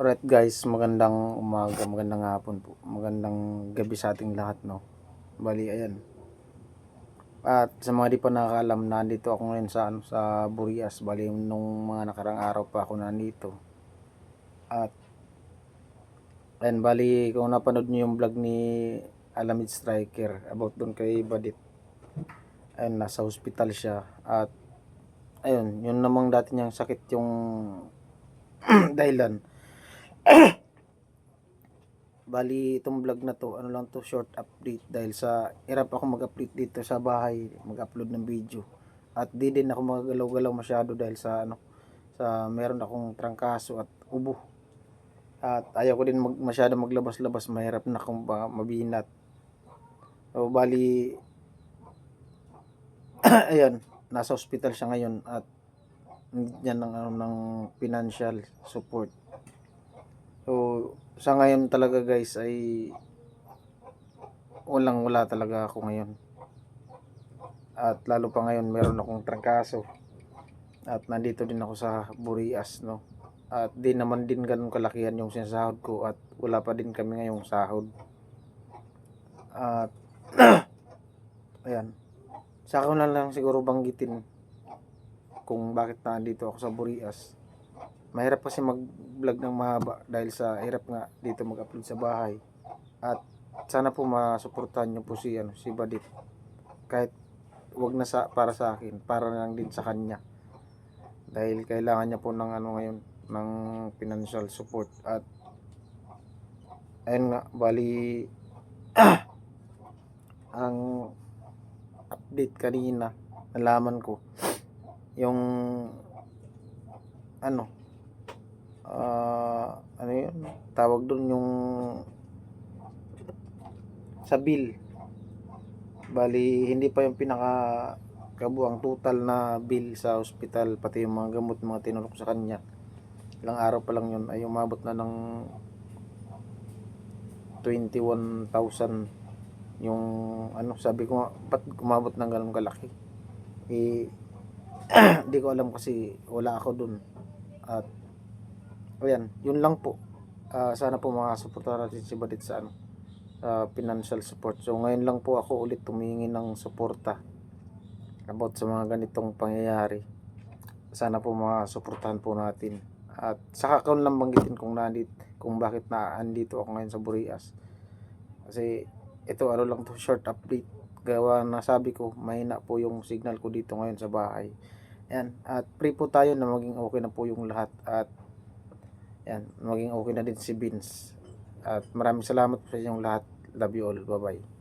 Alright guys, magandang umaga, magandang hapon po, magandang gabi sa ating lahat, no. Bali, ayan. At sa mga di pa nakakaalam, nandito ako ngayon sa Burias. Bali, nung mga nakarang araw pa ako nandito. At ayan, bali, kung napanood niyo yung vlog ni Alamid Striker about doon kay Badit, ayun, nasa hospital siya. At ayun, yun namang dati niyang sakit yung dahilan. Bali, itong vlog na to, ano lang to, short update dahil sa hirap ako mag-update dito sa bahay, mag-upload ng video. At di din ako magagalaw-galaw masyado dahil sa sa meron akong trangkaso at ubo. At ayaw ko din masyado maglabas-labas, mahirap na akong mabinat. So, bali, ayan, nasa hospital siya ngayon at yan ng financial support. So, sa ngayon talaga guys ay wala talaga ako ngayon. At lalo pa ngayon meron akong trangkaso. At nandito din ako sa Burias, no. At di naman din ganun kalakihan yung sinasahod ko at wala pa din kami ngayong sahod. At ayan. Sa akin lang siguro banggitin kung bakit nandito ako sa Burias. Mahirap kasi mag-vlog ng mahaba dahil sa hirap nga dito mag-upload sa bahay. At sana po masuportahan niyo po si Badit. Kahit wag na para sa akin, para na lang din sa kanya. Dahil kailangan niya po ng ngayon, ng financial support. At ayun nga, bali ang update kanina, nalaman ko yung ano yun, tawag doon yung sa bill. Bali, hindi pa yung pinaka kabuang total na bill sa hospital, pati yung mga gamot, mga tinulok sa kanya. Ilang araw pa lang yun ay umabot na ng 21,000 yung sabi ko, ba't umabot ng ganun kalaki? Hindi ko alam kasi wala ako dun. At ayan, yun lang po. Sana po makasuportahan natin si Badit sa financial support. So ngayon lang po ako ulit tumingi ng suporta about sa mga ganitong pangyayari. Sana po makasuportahan po natin. At saka ko lang banggitin kung bakit andito ako ngayon sa Burias. Kasi ito lang to, short update. Gawa na sabi ko, mahina po yung signal ko dito ngayon sa bahay. Ayan, at pray po tayo na maging okay na po yung lahat. At yan, maging okay na din si Vince. At maraming salamat po sa inyong lahat. Love you all. Bye bye.